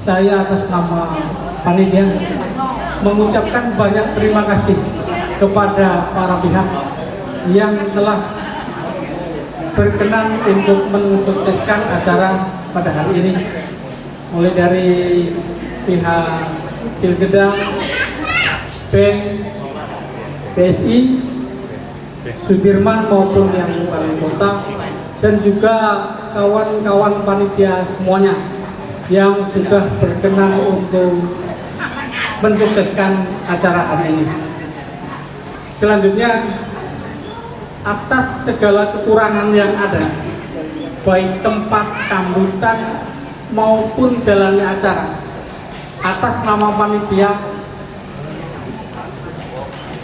Saya atas nama panitia mengucapkan banyak terima kasih kepada para pihak yang telah berkenan untuk mensukseskan acara pada hari ini, mulai dari pihak Ciljeda, Bank, BSI, Sudirman maupun yang wali kota, dan juga kawan-kawan panitia semuanya yang sudah berkenan untuk mensukseskan acara hari ini. Selanjutnya, atas segala kekurangan yang ada, baik tempat sambutan maupun jalannya acara, atas nama panitia,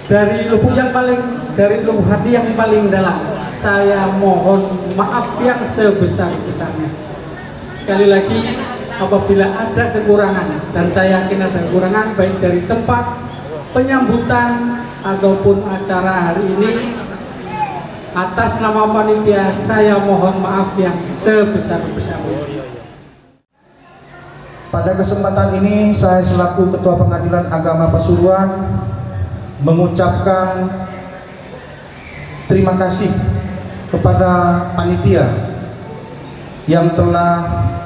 dari lubuk hati yang paling dalam, saya mohon maaf yang sebesar-besarnya. Sekali lagi, apabila ada kekurangan, dan saya yakin ada kekurangan baik dari tempat penyambutan ataupun acara hari ini, atas nama panitia saya mohon maaf yang sebesar-besarnya. Pada kesempatan ini saya selaku Ketua Pengadilan Agama Pasuruan mengucapkan terima kasih kepada panitia yang telah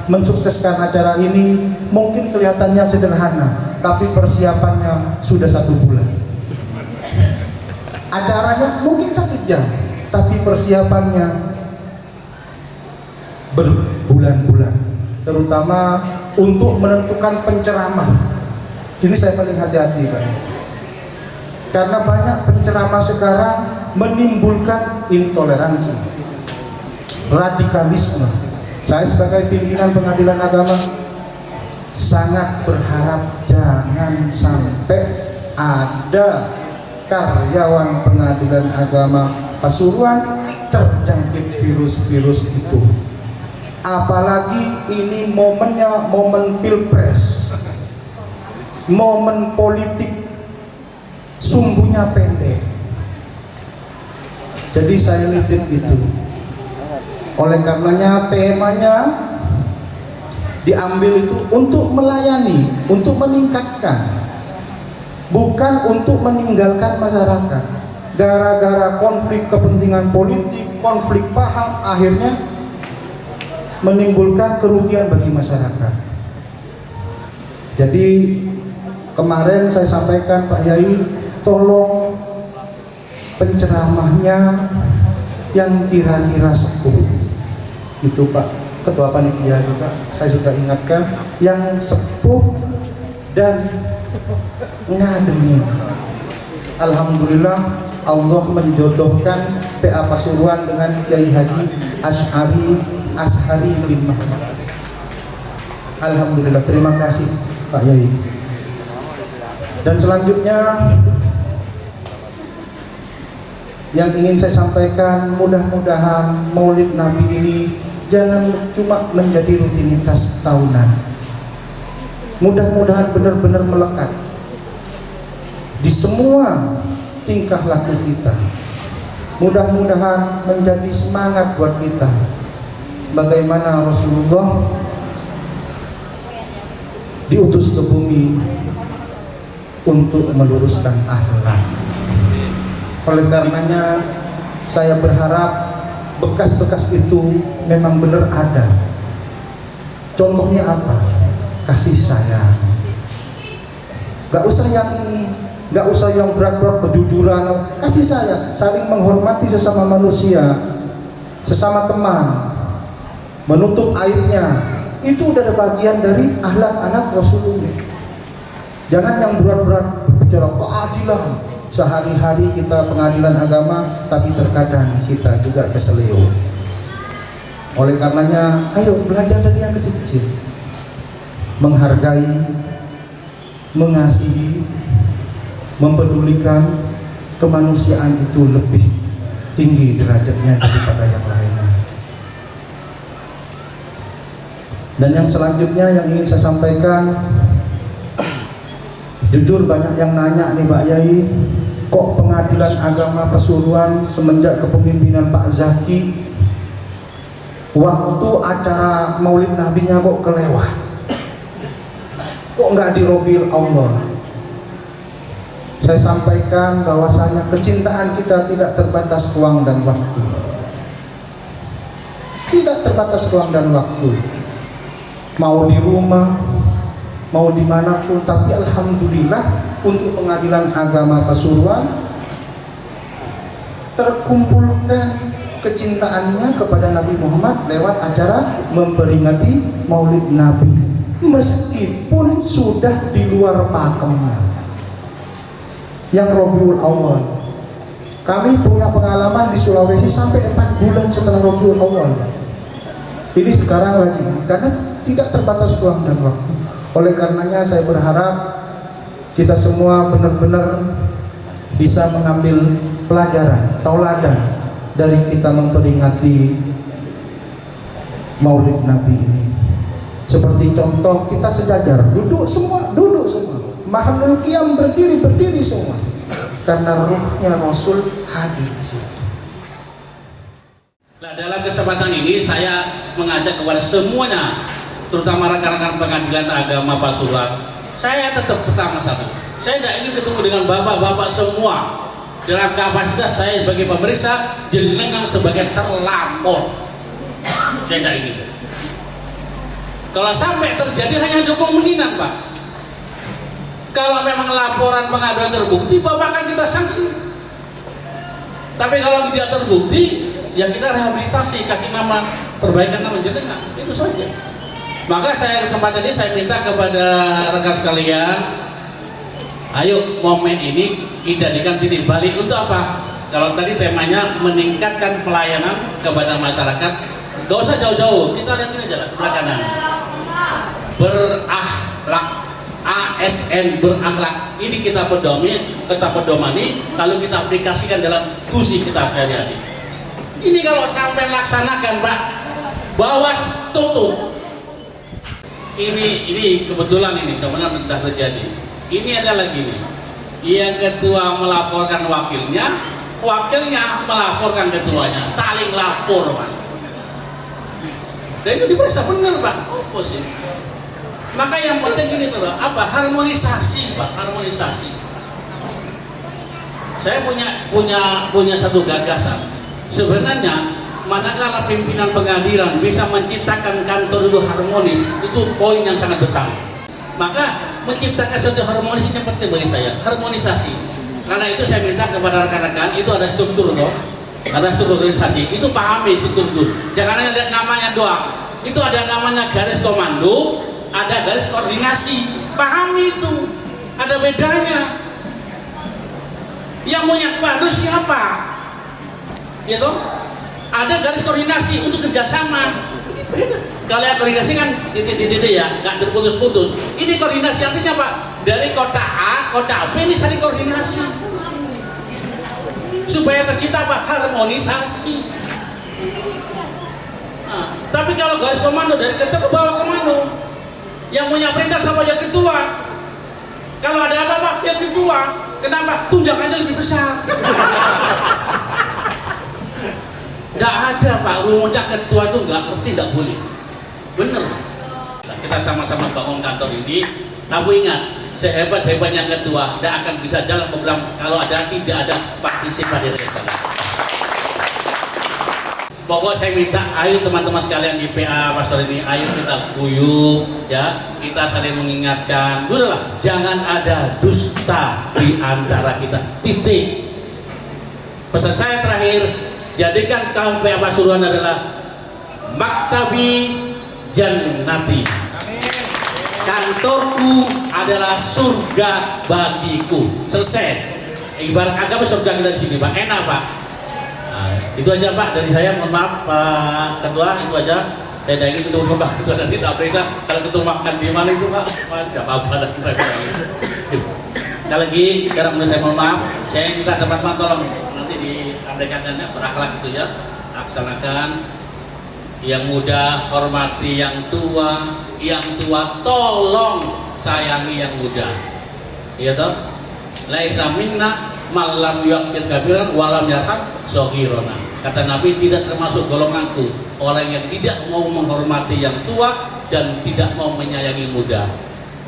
mensukseskan acara ini. Mungkin kelihatannya sederhana, tapi persiapannya sudah 1 bulan. Acaranya mungkin 1 jam, tapi persiapannya berbulan-bulan, terutama untuk menentukan penceramah. Ini saya paling hati-hati, Pak, karena banyak penceramah sekarang menimbulkan intoleransi, radikalisme. Saya sebagai pimpinan Pengadilan Agama sangat berharap jangan sampai ada karyawan Pengadilan Agama Pasuruan terjangkit virus-virus itu. Apalagi ini momennya momen pilpres, momen politik, sumbunya pendek. Jadi saya nitip itu. Oleh karenanya temanya diambil itu untuk melayani, untuk meningkatkan, bukan untuk meninggalkan masyarakat. Gara-gara konflik kepentingan politik, konflik paham, akhirnya menimbulkan kerugian bagi masyarakat. Jadi kemarin saya sampaikan, Pak Yai, tolong penceramahnya yang kira-kira sepuh. Itu Pak Ketua Panitia juga saya sudah ingatkan, yang sepuh dan ngademin. Alhamdulillah Allah menjodohkan PA Pasuruan dengan Kiai Haji Ashari bin Muhammad. Alhamdulillah, terima kasih Pak Yai. Dan selanjutnya yang ingin saya sampaikan, mudah-mudahan Maulid Nabi ini jangan cuma menjadi rutinitas tahunan. Mudah-mudahan benar-benar melekat di semua tingkah laku kita. Mudah-mudahan menjadi semangat buat kita. Bagaimana Rasulullah diutus ke bumi untuk meluruskan akhlak. Oleh karenanya saya berharap bekas-bekas itu memang benar ada. Contohnya apa? Kasih sayang. Gak usah yang ini, gak usah yang berat-berat, kejujuran. Kasih sayang, saling menghormati sesama manusia, sesama teman, menutup aibnya. Itu udah ada bagian dari akhlak anak Rasulullah. Jangan yang berat-berat bicara keadilan. Sehari-hari kita pengadilan agama, tapi terkadang kita juga keseleo. Oleh karenanya, ayo belajar dari yang kecil-kecil. Menghargai, mengasihi, mempedulikan. Kemanusiaan itu lebih tinggi derajatnya daripada yang lainnya. Dan yang selanjutnya yang ingin saya sampaikan, jujur banyak yang nanya nih Pak Yai, kok pengadilan agama Pasuruan semenjak kepemimpinan Pak Zaki waktu acara Maulid Nabinya kok kelewat, kok nggak dirobil Allah? Saya sampaikan bahwasanya kecintaan kita tidak terbatas ruang dan waktu, tidak terbatas ruang dan waktu, mau di rumah, mau dimanapun. Tapi alhamdulillah untuk pengadilan agama Pasuruan terkumpulkan kecintaannya kepada Nabi Muhammad lewat acara memperingati Maulid Nabi, meskipun sudah di luar pakemnya yang Rabiul Awal. Kami punya pengalaman di Sulawesi sampai 4 bulan setelah Rabiul Awal. Ini sekarang lagi, karena tidak terbatas ruang dan waktu. Oleh karenanya saya berharap kita semua benar-benar bisa mengambil pelajaran, tauladan dari kita memperingati Maulid Nabi ini. Seperti contoh, kita sejajar, duduk semua. Mahalul qiyam, berdiri semua. Karena ruhnya Rasul hadir di situ. Nah, dalam kesempatan ini saya mengajak kepada semuanya, terutama rekan-rekan pengadilan agama Pasuruan, saya tetap pertama satu, saya tidak ingin ketemu dengan bapak-bapak semua dalam kapasitas saya sebagai pemeriksa, jenengan sebagai terlapor. Saya tidak ingin. Kalau sampai terjadi hanya dukung menghina Pak. Kalau memang laporan pengaduan terbukti, bapak akan kita sanksi. Tapi kalau tidak terbukti, ya kita rehabilitasi, kasih nama, perbaikan nama jenengan, itu saja. Maka saya kesempatan ini saya minta kepada rekan sekalian, ayo momen ini kita jadikan titik balik untuk apa? Kalau tadi temanya meningkatkan pelayanan kepada masyarakat, gak usah jauh-jauh, kita lihat ini aja lah sebelah kanan. Berakhlak, ASN berakhlak. Ini kita pedomani, lalu kita aplikasikan dalam tusi kita sehari-hari. Ini kalau sampai laksanakan Pak, bawas tutup. Ini kebetulan ini benar-benar sudah terjadi. Ini ada lagi nih, yang ketua melaporkan wakilnya melaporkan ketuanya, saling lapor Pak. Dan itu diperiksa benar Pak, apa sih? Maka yang penting ini tuh apa? Harmonisasi Pak, harmonisasi. Saya punya satu gagasan. Sebenarnya manakala pimpinan pengadilan bisa menciptakan kantor itu harmonis, itu poin yang sangat besar. Maka menciptakan suatu harmonis ini penting bagi saya, harmonisasi. Karena itu saya minta kepada rekan-rekan, itu ada struktur toh, ada struktur organisasi, itu pahami struktur itu. Jangan hanya lihat namanya doang. Itu ada namanya garis komando, ada garis koordinasi. Pahami itu, ada bedanya. Yang punya komando siapa? Gitu? Ada garis koordinasi untuk kerjasama. Ini beda. Kalau yang koordinasi kan titik-titik ya, nggak terputus-putus. Ini koordinasi artinya apa? Dari kota A, kota B ini saling koordinasi supaya tercipta apa? Harmonisasi. Nah, tapi kalau garis komando dari ketua ke bawah komando, yang punya perintah sama yang ketua. Kalau ada apa-apa, yang ketua. Kenapa? Tunjangannya lebih besar. Nggak ada Pak, rumusnya ketua itu nggak ngerti, nggak boleh. Bener. Kita sama-sama bangun kantor ini. Tapi ingat, sehebat-hebatnya ketua tidak akan bisa jalan program kalau tidak ada partisipasi dari sana. Pokok saya minta, ayo teman-teman sekalian di PA Pastor ini, ayo kita guyup ya, kita saling mengingatkan. Udahlah, jangan ada dusta di antara kita. Titik. Pesan saya terakhir, jadikan kaum PA Pasuruan adalah maktabi jannati. Kantorku adalah surga bagiku. Selesai. Ibarat agama surga kita di sini, Pak. Enak, Pak. Nah, itu aja, Pak, dari saya. Mohon maaf, Pak Ketua, itu aja. Saya tidak ingin ketemu Pak Ketua nanti tak periksa. Kalau ketemu makan di mana itu, Pak? Tidak apa-apa. Sekali lagi, sekarang menurut saya mohon maaf. Saya minta teman-teman tolong nanti diaplikasikannya berakhlak itu ya. Laksanakan. Yang muda hormati yang tua tolong sayangi yang muda. Iya toh? Laisa minna malam yuqil kabiran walam yarham shaghirana. Kata Nabi, tidak termasuk golonganku orang yang tidak mau menghormati yang tua dan tidak mau menyayangi muda.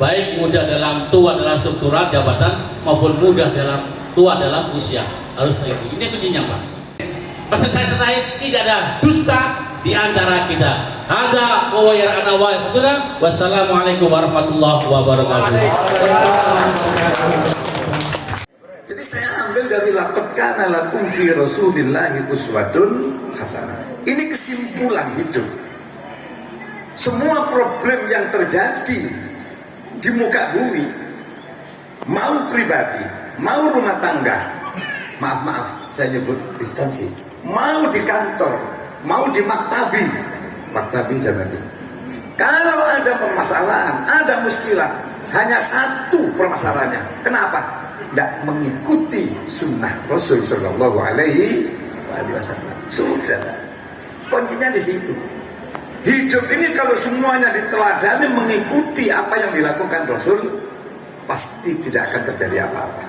Baik muda dalam tua dalam struktural jabatan maupun muda dalam tua dalam usia. Harus begitu. Ini kuncinya, Pak. Pesan saya terakhir, tidak ada dusta di antara kita. Hadza wa yar'ana wa yaqduna. Wassalamualaikum warahmatullahi wabarakatuh. Jadi saya ambil dari laqad kana lakum fi rasulillahi uswatun hasanah. Ini kesimpulan hidup. Semua problem yang terjadi di muka bumi, mau pribadi, mau rumah tangga, maaf saya nyebut instansi, mau di kantor, mau di maktabi jabatan. Kalau ada permasalahan, ada muskilah, hanya satu permasalahannya. Kenapa? Tidak mengikuti sunnah Rasul Shallallahu Alaihi Wasallam. Sudah, kuncinya di situ. Hidup ini kalau semuanya diteladani mengikuti apa yang dilakukan Rasul, pasti tidak akan terjadi apa-apa.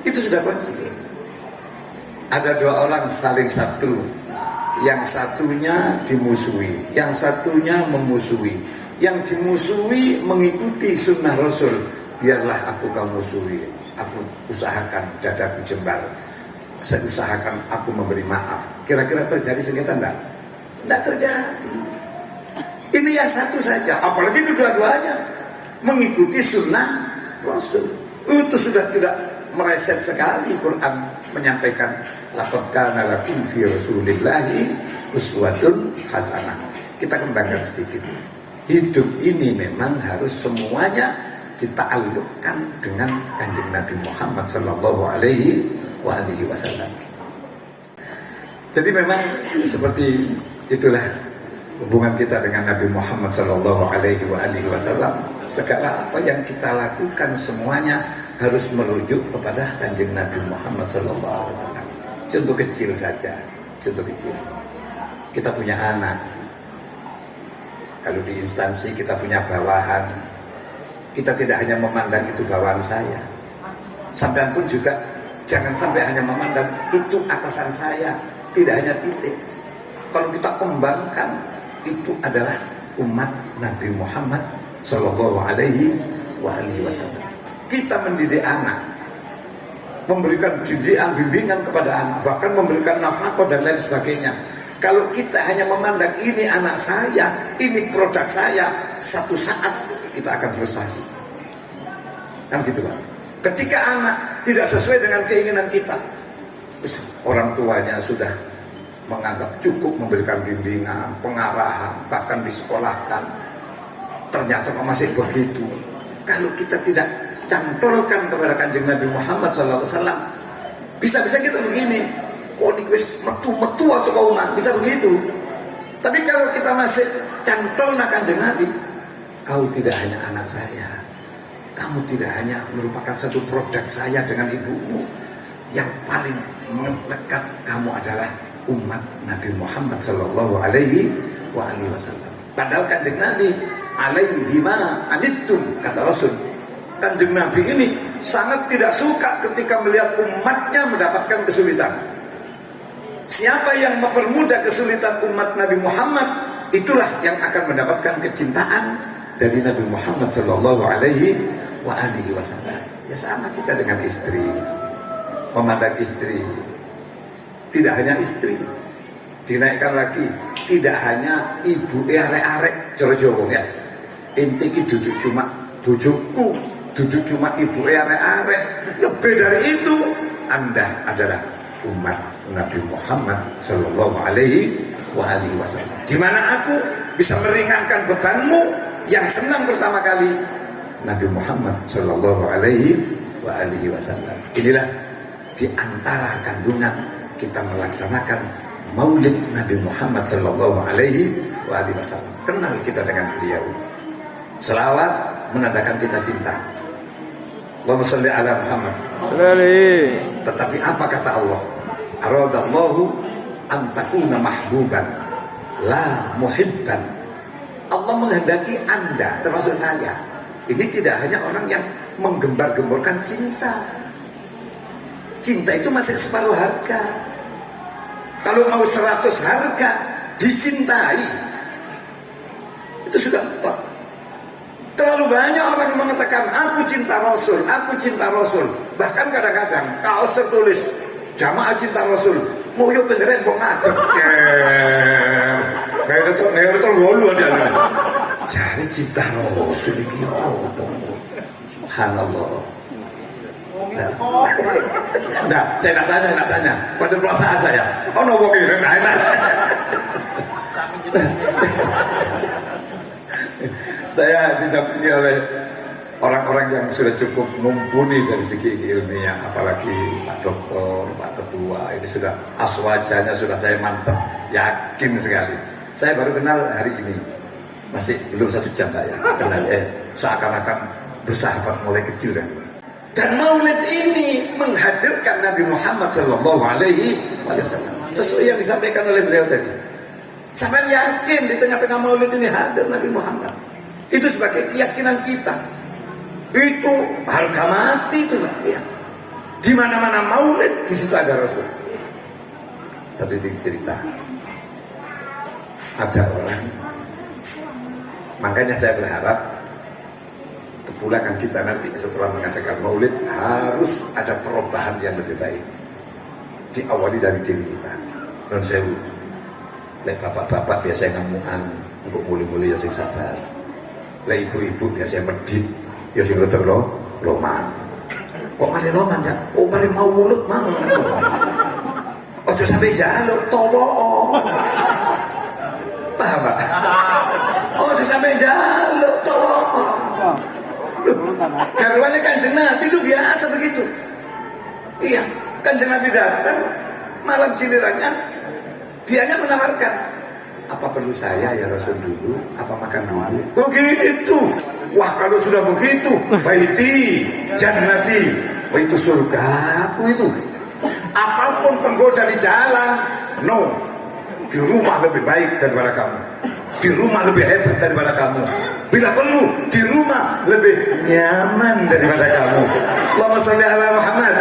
Itu sudah kunci. Ada dua orang saling satu, yang satunya dimusuhi, yang satunya memusuhi. Yang dimusuhi mengikuti sunnah Rasul. Biarlah aku kau musuhi, aku usahakan dadaku jembar, saya usahakan aku memberi maaf. Kira-kira terjadi sengketa enggak? Enggak terjadi. Ini yang satu saja, apalagi kedua-duanya mengikuti sunnah Rasul. Itu sudah tidak meleset sekali. Quran menyampaikan laqad kana lakum fi rasulillahi uswatun hasanah. Kita kembangkan sedikit. Hidup ini memang harus semuanya dita'alluqkan dengan Kanjeng Nabi Muhammad sallallahu alaihi wasallam. Jadi memang seperti itulah hubungan kita dengan Nabi Muhammad sallallahu alaihi wasallam. Segala apa yang kita lakukan semuanya harus merujuk kepada Kanjeng Nabi Muhammad sallallahu alaihi wasallam. Contoh kecil saja, contoh kecil. Kita punya anak. Kalau di instansi kita punya bawahan, kita tidak hanya memandang itu bawahan saya. Sampean pun juga jangan sampai hanya memandang itu atasan saya. Tidak hanya titik. Kalau kita kembangkan, itu adalah umat Nabi Muhammad Sallallahu Alaihi Wasallam. Kita mendidik anak, memberikan didikan bimbingan kepada anak, bahkan memberikan nafkah dan lain sebagainya. Kalau kita hanya memandang ini anak saya, ini produk saya, satu saat kita akan frustasi. Kan gitu Pak. Ketika anak tidak sesuai dengan keinginan kita, orang tuanya sudah menganggap cukup memberikan bimbingan, pengarahan, bahkan disekolahkan, ternyata masih begitu. Kalau kita tidak cantolkan kepada Kanjeng Nabi Muhammad SAW, bisa-bisa kita begini, kok ini metu atau kau bisa begitu. Tapi kalau kita masih cantolna Kanjeng Nabi, kau tidak hanya anak saya, kamu tidak hanya merupakan satu produk saya dengan ibumu, yang paling melekat kamu adalah umat Nabi Muhammad Sallallahu Alaihi Wasallam. Padahal Kanjeng Nabi alaihi ma anittum, kata Rasul, Kanjeng Nabi ini sangat tidak suka ketika melihat umatnya mendapatkan kesulitan. Siapa yang mempermudah kesulitan umat Nabi Muhammad, itulah yang akan mendapatkan kecintaan dari Nabi Muhammad Sallallahu Alaihi Wasallam. Ya sama kita dengan istri, memandang istri, tidak hanya istri, dinaikkan lagi, tidak hanya ibu arek-arek Jawa ya. Inti ki duduk cuma bujuku, duduk cuma ibu arek-arek. Lebih dari itu, Anda adalah umat Nabi Muhammad Sallallahu Alaihi Wasallam. Di mana aku bisa meringankan bebanmu yang senang pertama kali Nabi Muhammad Sallallahu Alaihi Wasallam. Inilah di antara kandungan kita melaksanakan Maulid Nabi Muhammad Sallallahu Alaihi Wasallam. Kenal kita dengan beliau. Selawat menandakan kita cinta. Allahumma sholli ala Muhammad. Tetapi apa kata Allah? Aradallahu an takuna mahbuban la muhibban. Allah menghendaki Anda, termasuk saya, ini tidak hanya orang yang menggembar-gemborkan cinta. Cinta itu masih separuh harga. Kalau mau 100 harga dicintai, itu sudah top. Terlalu banyak orang yang mengatakan aku cinta Rasul, aku cinta Rasul. Bahkan kadang-kadang kaos tertulis jamaah cinta Rasul. Mau yuk beneran mau ngadep. Kayak itu wolu ada. Cari cinta Rasul iki opo? Subhanallah. Nah, saya nak tanya pada perasaan saya. Oh no, wong iki enak. Saya didampingi oleh orang-orang yang sudah cukup mumpuni dari segi ilmiah, apalagi Pak Doktor, Pak Ketua, ini sudah aswajanya sudah saya mantap, yakin sekali. Saya baru kenal hari ini, masih belum 1 jam Pak ya, kenal seakan-akan bersahabat mulai kecil kan. Dan Maulid ini menghadirkan Nabi Muhammad Sallallahu Alaihi Wasallam sesuai yang disampaikan oleh beliau tadi. Sampai yakin di tengah-tengah Maulid ini hadir Nabi Muhammad. Itu sebagai keyakinan kita. Itu harga mati itu Pak ya. Di mana-mana Maulid, di situ ada Rasul. Satu cerita. Ada orang, makanya saya berharap kepulangan kita nanti setelah mengadakan Maulid harus ada perubahan yang lebih baik. Diawali dari diri kita. Non sewu. Lek bapak-bapak biasa ngamuan, untuk muli-muli ya sing sabar. Lah ibu-ibu biasa medit, ya sing rada loman. Kok mari loman ya? Oh mari mau mulut mang. Ojo sampai jaluk towo. Paham Pak? Ojo sampai jaluk towo. Garwane Kanjeng Nabi itu biasa begitu. Iya, Kanjeng Nabi datang malam gilirannya, dianya menawarkan, apa perlu saya ya Rasul dulu? Apa makan dulu? Begitu. Wah kalau sudah begitu, baiti, jannati, oh itu surgaku itu. Apapun penggoda di jalan, no. Di rumah lebih baik daripada kamu. Di rumah lebih hebat daripada kamu. Bila perlu, di rumah lebih nyaman daripada kamu. Allahumma sholli ala Muhammad.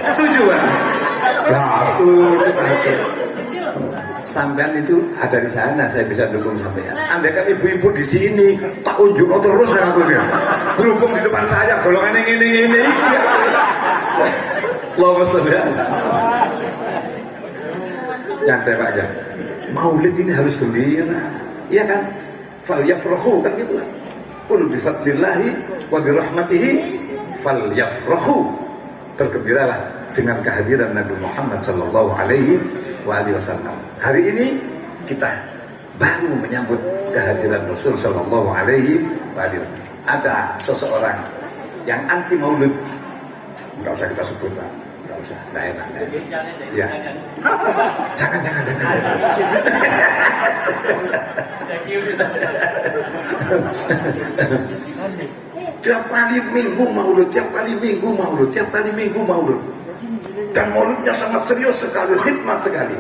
Setuju kan? Nah, setuju. Sampean itu ada di sana, saya bisa dukung sampean. Andai kan ibu-ibu di sini, tak unjuk terus ya aku dia. Berhubung di depan saya, golongan ini. Allahumma sholli ala. nyantai Pak ya. Maulid ini harus gembira, iya kan? Falyafrahu kan gitu kan. Qul bi fadlillahi wa bi rahmatihi falyafrahu. Bergembiralah dengan kehadiran Nabi Muhammad sallallahu alaihi wasallam. Hari ini kita baru menyambut kehadiran Rasul sallallahu alaihi wasallam. Ada seseorang yang anti maulid, nggak usah kita sebut Pak, nggak usah, nggak enak. Ya, jangan. Tiap kali minggu maulid, dan maulidnya sangat serius sekali, khidmat sekali.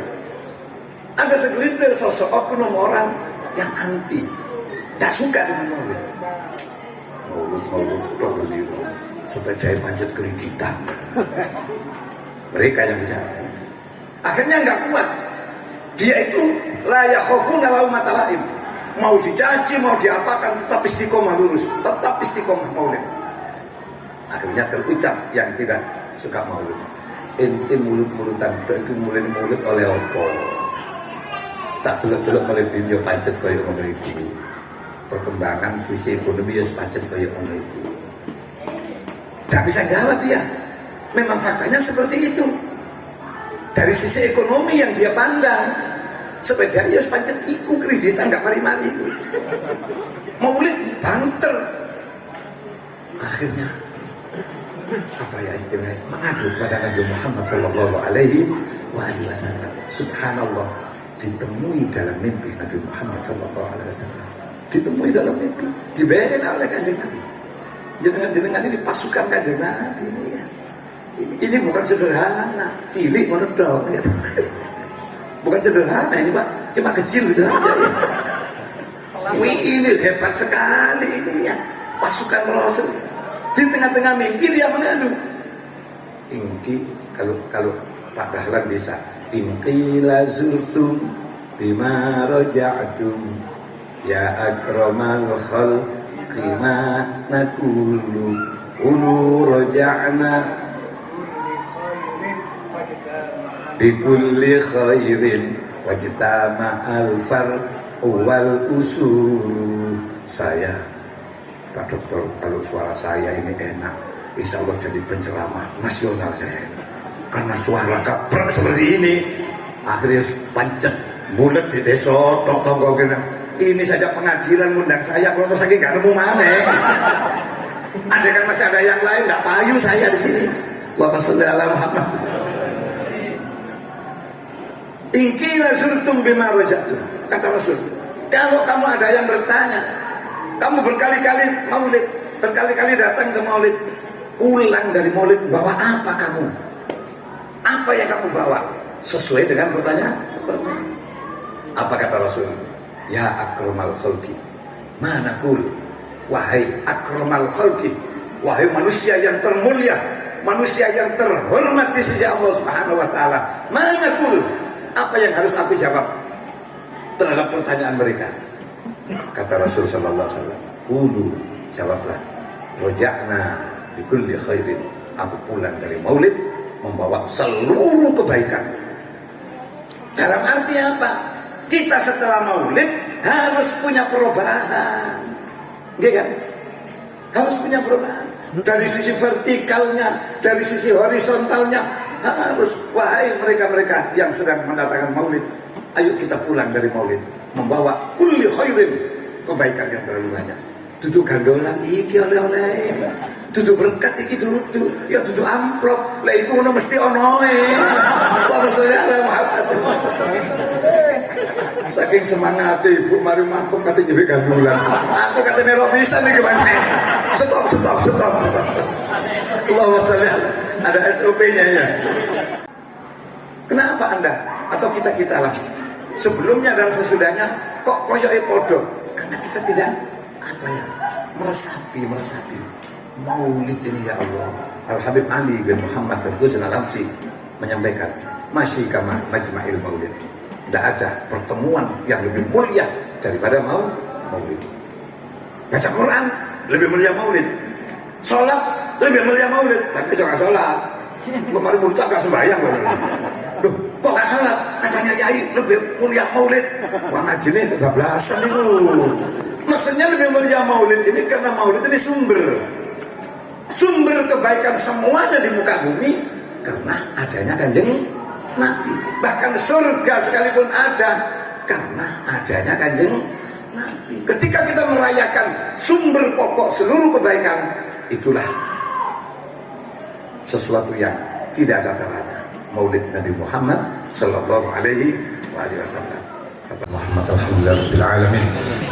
Ada segelintir sosok oknum orang yang anti, tak suka dengan maulid. Maulid berbeliau supaya daya panjat keridikan. Mereka yang bicara. Akhirnya nggak kuat. Dia itu la yakhafuna laumata laim. Mau dicaci, mau diapakan, tetap istiqomah lurus, tetap istiqomah maulid. Akhirnya terucap yang tidak suka maulid. Inti mulut-mulutan, itu mulut oleh apa? Tak tuluk-tuluk maulid dunia pancet kaya ngono iku. Perkembangan sisi ekonomi ya pancet kaya ngono iku. Tak bisa jawab dia. Memang faktanya seperti itu. Dari sisi ekonomi yang dia pandang, sepeda ya pancet iku kreditan gak mari-mari itu. Maulid banter. Akhirnya apa ya istilahnya, mengadu kepada Nabi Muhammad sallallahu alaihi wasallam. Subhanallah, ditemui dalam mimpi Nabi Muhammad sallallahu alaihi wasallam. Ditemui dalam mimpi, dibela oleh Kanjeng Nabi. Jenengan ini pasukan Kanjeng Nabi ini ya. Ini bukan sederhana, cilik menurut ya. Bukan sederhana ini Pak, cuma kecil gitu aja ya. Wih, ini hebat sekali ini ya, pasukan Rasul. Di tengah-tengah mimpi dia mengadu. Ingki, kalau Pak Dahlan bisa, ingki lazurtum bima roja'tum ya akramal khalqi ma nakulu ulu roja'na bikulli khairin wajtama al-far wal usulu. Saya Pak Dokter, kalau suara saya ini enak, insya Allah jadi penceramah nasional saya. Karena suara kaprek seperti ini, akhirnya pancet bulat di desa, tok-tok gini. Ini saja pengadilan ngundang saya, kalau saya nggak nemu mana. Ada kan masih ada yang lain, nggak payu saya di sini. Allahumma sholli ala Muhammad. Ingkila surtum bima roja'tum, kata Rasul. Kalau kamu ada yang bertanya, kamu berkali-kali maulid, berkali-kali datang ke maulid, pulang dari maulid bawa apa kamu? Apa yang kamu bawa? Sesuai dengan pertanyaan. Apa kata Rasul? Ya akramal khalqi, mana kul? Wahai akramal khalqi, wahai manusia yang termulia, manusia yang terhormat di sisi Allah Subhanahu wa taala. Mana kul? Apa yang harus aku jawab terhadap pertanyaan mereka? Kata Rasul sallallahu alaihi wasallam, "Qulu," jawablah, "Roja'na bi kulli khairin." Aku pulang dari maulid membawa seluruh kebaikan. Dalam arti apa? Kita setelah maulid harus punya perubahan. Nggih kan? Harus punya perubahan. Dari sisi vertikalnya, dari sisi horizontalnya, harus, wahai mereka-mereka yang sedang mendatangkan maulid, ayo kita pulang dari maulid membawa kulli khairin, kebaikan yang terlalu banyak. Duduk gandolan iki oleh-oleh, duduk berkat iki duduk, ya duduk amplop, lah iku ono mesti onoe. Allahumma sholli ala Muhammad. Saking semangat ibu mari mampung kate jewe gandolan. Aku kate melo bisa nih gimana? Stop. Allahumma sholli ala. Ada SOP-nya ya. Kenapa Anda atau kita lah sebelumnya dan sesudahnya kok koyoke podo? Karena kita tidak meresapi maulid ini ya Allah. Al Habib Ali bin Muhammad bin Husain Al-Habsyi menyampaikan, masih kama majma'il maulid. Tidak ada pertemuan yang lebih mulia daripada maulid. Baca Quran lebih mulia maulid. Sholat lebih mulia maulid. Tapi jangan sholat. Kemarin mulut agak sembahyang. Duh, kok gak sholat? katanya Yai lebih mulia maulid. Wah ngajinya kebablasan itu. Maksudnya lebih mulia maulid ini karena maulid ini sumber kebaikan semuanya di muka bumi karena adanya Kanjeng Nabi. Bahkan surga sekalipun ada karena adanya Kanjeng Nabi. Ketika kita merayakan sumber pokok seluruh kebaikan, itulah sesuatu yang tidak ada taranya. Maulid Nabi Muhammad sallallahu alaihi wasallam. محمد الحمد لله رب العالمين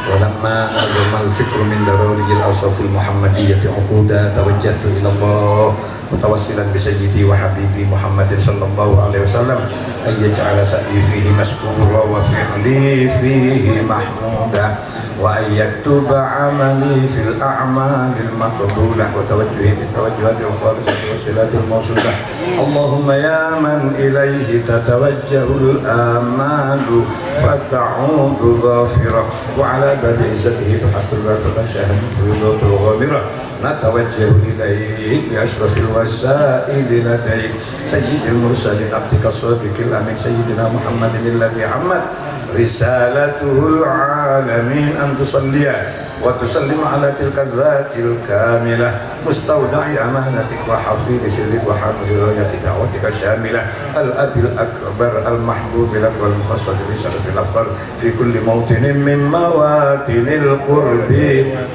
ولما أظلم الفكر من ضروري الأوصاف المحمدية عقودا توجهت إلى الله متوسلا بسيدي وحبيبي محمد صلى الله عليه وسلم أن يجعل سعي فيه مشكورا وفعلي فيه محمودا وأن يكتب عملي في الأعمال المقبولة وتوجهي في التوجهات الخالصة والصلات الموصولة اللهم يا من إليه تتوجه الآمال فتعود ظافرة وعلى باب عزته تحط لا تتشاهد الفيوضات الغامرة نتوجه إليك بأشرف الوسائل لديك سيد المرسلين عبدك الصادق الأمين سيدنا محمد الذي عمت رسالته العالمين أن تصلي وتسلم على تلك الذات الكاملة مستودع أمانتك وحفيظ سرك وحامل راية دعوتك الشاملة الأب الأكبر المحبوب لك والمخصص بشرف الأفخر في كل موطن من مواطن القرب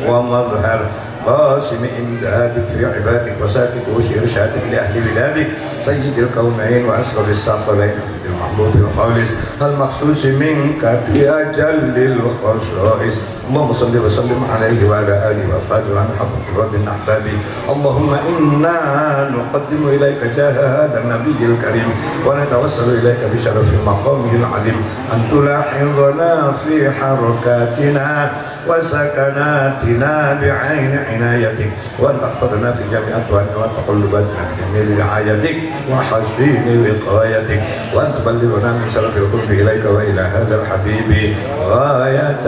ومظهر قاسم إمدادك في عبادك وساكت وإرشادك لأهل بلادك سيد الكونين وأشرف الثقلين المحبوب الخالص المخصوص منك بأجل الخصائص اللهم صل وسلم عليه وعلى آله وأصحابه وعلى حضرة رب الأحباب اللهم إنا نقدم إليك جاه هذا النبي الكريم ونتوسل إليك بشرف مقامه العظيم أن تلاحظنا في حركاتنا وسكناتنا بعين عنايتك وأن تحفظنا في جميع أطوارنا وتقلباتنا بجميل رعايتك وحسين وقايتك وأن تبلغنا من شرف القرب إليك وإلى هذا الحبيب غاية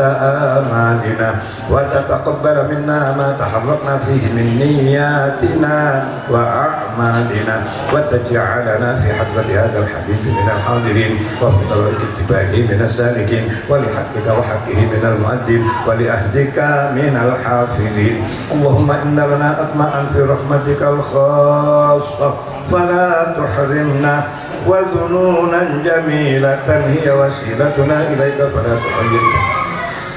آمالنا وتتقبل منا ما تحركنا فيه من نياتنا وأعمالنا وتجعلنا في حضرة هذا الحبيب من الحاضرين وفي طريق اتباعه من السالكين ولحقك وحقه من المؤدين ولأهدك من الحافظين اللهم إن لنا أطمعا في رحمتك الخاصة فلا تحرمنا وذنونا جميلة هي وسيلتنا إليك فلا تخيبنا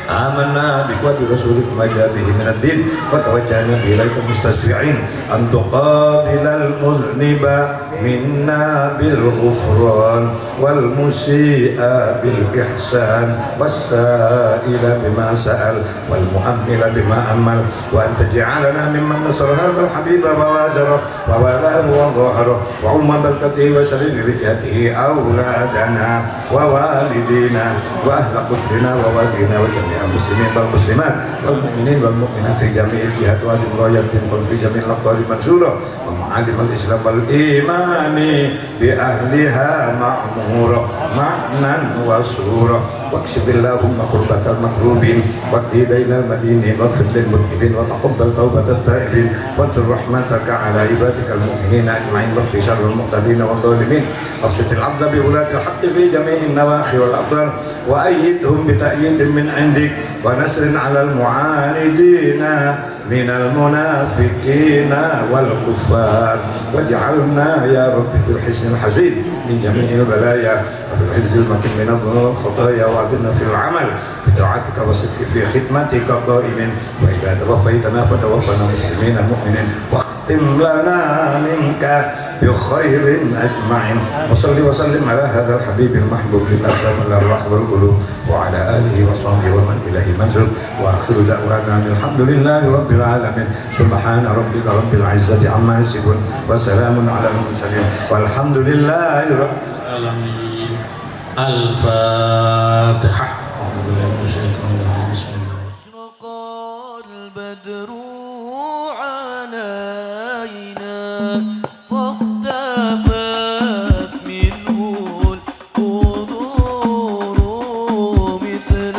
آمنا بك وبرسولك ما جاء به من الدين وتوجهنا إليك مستشفعين أن تقابل المذنب منا بالغفران والمسيء بالإحسان والسائل بما سأل والمؤمل بما أمل وأن تجعلنا ممن نصر هذا الحبيب ووازره ووالاه وظهره وعم بركته وشريف بجهته أولادنا ووالدينا وأهل قدرنا ووالدينا وجميع المسلمين والمسلمات والمؤمنين والمؤمنات في جميع الجهات وادم راية في جميع الأقطار منشورة ومعالم الإسلام والإيمان بأهلها معمورة معنى وسورة واكشف اللهم كربة المكروبين واقضي دين المدينين واغفر للمذنبين وتقبل توبة التائبين وانشر رحمتك على عبادك المؤمنين أجمعين واقضي شر المعتدين والظالمين وابسط العبد بولاة الحق في جميع النواحي والأقدار وأيدهم بتأييد من عندك ونصر على المعاندين من المنافقين والكفار واجعلنا يا رب في الحسن الحسين من جميع البلايا وفي الحفظ المكين من الذنوب والخطايا وعدنا في العمل بطاعتك وصدق في خدمتك قائمين وإذا توفيتنا فتوفنا مسلمين مؤمنين واختم لنا منك بخير أجمعين وصل وسلم على هذا الحبيب المحبوب للأكرم الأرواح والقلوب وعلى آله وصحبه ومن إليه منزل وآخر دعوانا الحمد لله رب العالمين سبحان ربك رب العزة عما يصفون وسلام على المرسلين والحمد لله رب العالمين. الفاتحة. أشرق البدر علينا فاختفت منه القدور مثل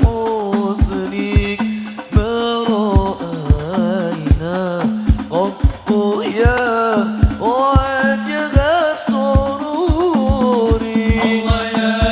حسنك ما رأينا قط يا وجه السرور الله يا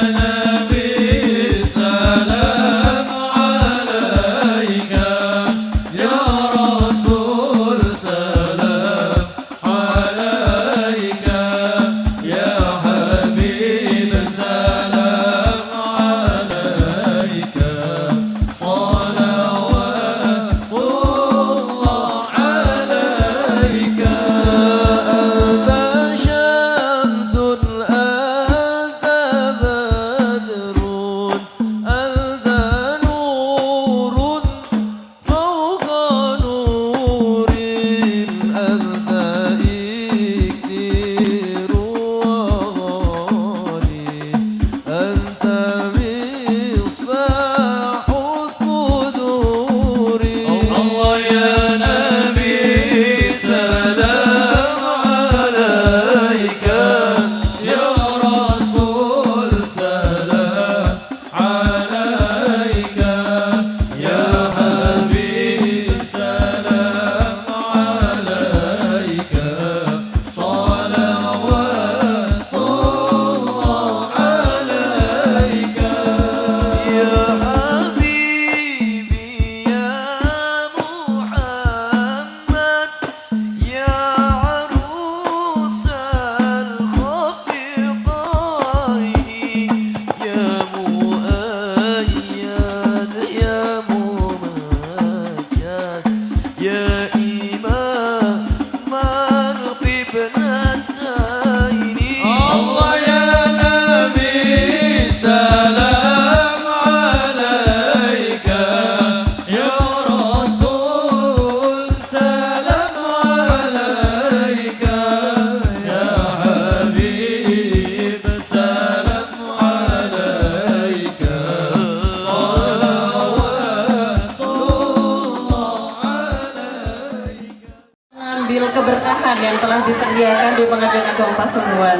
keberkahan yang telah disediakan di Pengadilan Agama Pasuruan.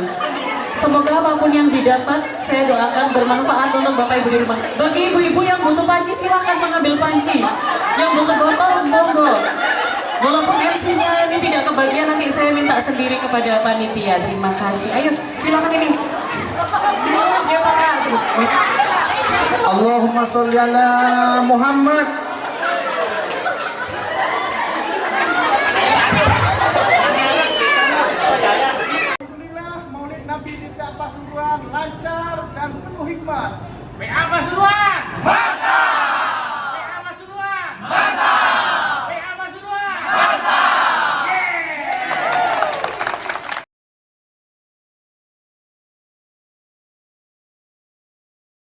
Semoga apapun yang didapat, saya doakan bermanfaat untuk Bapak Ibu di rumah. Bagi ibu-ibu yang butuh panci, silahkan mengambil panci. Yang butuh botol, monggo. Walaupun MC-nya ini tidak kebagian, nanti saya minta sendiri kepada panitia. Terima kasih. Ayo, silakan ini. Ya, Pak. Allahumma sholli ala Muhammad. Alhamdulillah Maulid Nabi di Pasuruan lancar dan penuh hikmat.